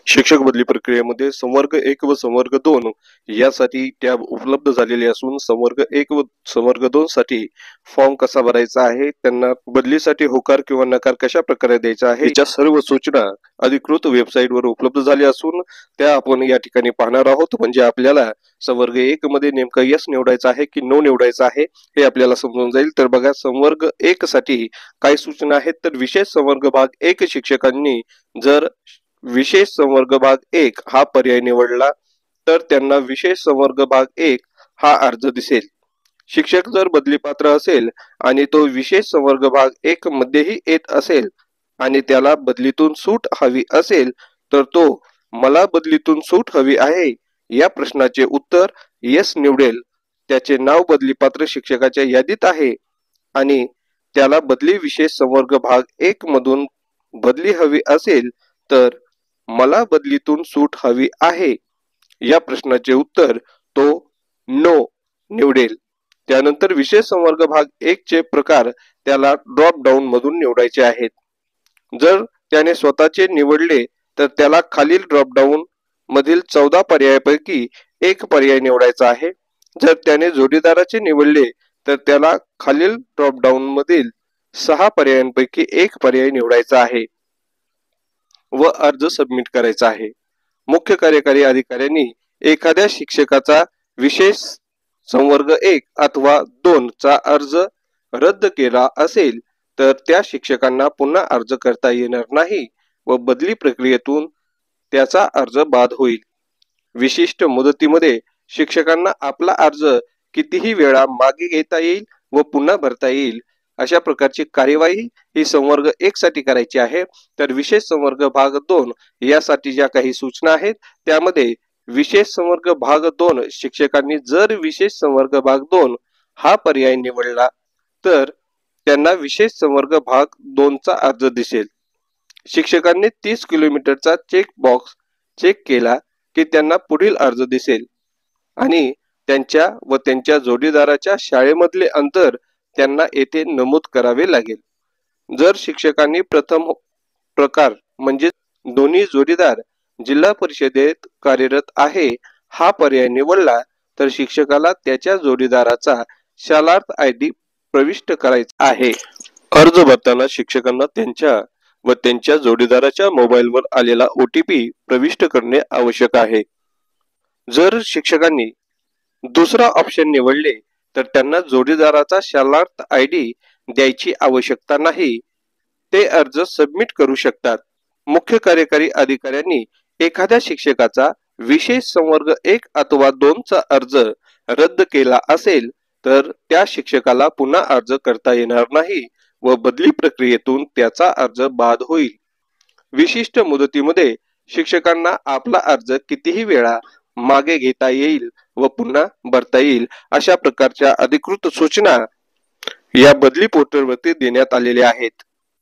शिक्षक बदली प्रक्रियेमध्ये संवर्ग 1 व संवर्ग 2 यासाठी टॅब उपलब्ध झालेले असून संवर्ग 1 व संवर्ग 2 साठी फॉर्म कसा भरायचा आहे, त्यांना बदलीसाठी होकार किंवा नकार कशा प्रकारे द्यायचा आहे याच्या सर्व सूचना अधिकृत वेबसाईटवर उपलब्ध झाल्या असून त्या आपण या ठिकाणी पाहणार आहोत। म्हणजे आपल्याला संवर्ग 1 मध्ये नेमका यस निवडायचा आहे की नो निवडायचा आहे हे आपल्याला समजून जाईल। तर बघा, संवर्ग 1 साठी काय सूचना आहेत तर विशेष संवर्ग भाग 1 शिक्षकांनी जर विशेष संवर्ग भाग 1 हा पर्याय निवडला तर त्यांना विशेष संवर्ग भाग 1 हा अर्ज दिसेल। शिक्षक जर बदली पात्र असेल आणि तो विशेष संवर्ग भाग 1 मध्येही येत असेल आणि त्याला बदलीतून सूट हवी असेल तर तो मला बदलीतून सूट हवी आहे या प्रश्नाचे उत्तर यस निवडेल। त्याचे नाव बदली पात्र शिक्षकाच्या यादीत आहे आणि त्याला बदली विशेष संवर्ग भाग 1 मधून बदली हवी असेल तर मला बदलीतून सूट हवी आहे या प्रश्नाचे उत्तर तो नो निवडेल। त्यानंतर विशेष संवर्ग भाग 1 चे प्रकार त्याला ड्रॉप डाऊन मधून निवडायचे आहेत। जर त्याने स्वतःचे निवडले तर त्याला खालील ड्रॉप डाऊन मधील 14 पर्यायापैकी एक पर्याय निवडायचा आहे। जर त्याने जोडीदाराचे निवडले तर त्याला खालील ड्रॉप डाऊन मधील 6 पर्यायांपैकी एक पर्याय निवडायचा आहे व अर्ज सबमिट करायचा आहे। मुख्य कार्यकारी अधिकाऱ्यांनी एखाद्या शिक्षकाचा विशेष संवर्ग 1 अथवा 2 चा अर्ज रद्द केला असेल तर त्या शिक्षकांना पुन्हा अर्ज करता येणार नाही व बदली प्रक्रियेतून त्याचा अर्ज बाद होईल। विशिष्ट मुदतीमध्ये शिक्षकांना आपला अर्ज कितीही वेळा मागे घेता येईल व पुन्हा भरता येईल अशा प्रकारची कार्यवाही ही संवर्ग 1 साठी करायची आहे। तर विशेष संवर्ग भाग 2 यासाठी ज्या काही सूचना आहेत त्यामध्ये विशेष संवर्ग भाग 2 शिक्षकांनी जर विशेष संवर्ग भाग 2 हा पर्याय निवडला तर त्यांना विशेष संवर्ग भाग 2 चा अर्ज दिसेल। शिक्षकांनी 30 किलोमीटरचा चेक बॉक्स चेक केला की त्यांना पुढील अर्ज दिसेल आणि त्यांच्या व त्यांच्या जोडीदाराच्या शाळेमधले अंतर त्यांना येथे नमूद करावे लागेल। जर शिक्षकांनी प्रथम प्रकार म्हणजे दोन्ही जोडीदार जिल्हा परिषदेत कार्यरत आहे हा पर्याय निवडला तर शिक्षकाला त्याच्या जोडीदाराचा शालार्थ ID प्रविष्ट करायचा आहे। अर्ज भरताना शिक्षकांना त्यांच्या व त्यांच्या जोडीदाराच्या मोबाईलवर आलेला OTP प्रविष्ट करणे आवश्यक आहे। जर शिक्षकांनी दुसरा ऑप्शन निवडले तर त्यांना जोडीदाराचा शालार्थ ID द्यायची आवश्यकता नाही, ते अर्ज सबमिट करू शकतात। मुख्य कार्यकारी अधिकाऱ्यांनी एखाद्या शिक्षकाचा विशेष संवर्ग 1 अथवा 2 चा अर्ज रद्द केला असेल तर त्या शिक्षकाला पुन्हा अर्ज करता येणार नाही व बदली प्रक्रियेतून त्याचा अर्ज बाद होईल। विशिष्ट मुदतीमध्ये शिक्षकांना आपला अर्ज कितीही वेळा मागे घेता येईल व पुन्हा भरता येईल अशा प्रकारच्या अधिकृत सूचना या बदली पोर्टलवरती देण्यात आलेल्या आहेत।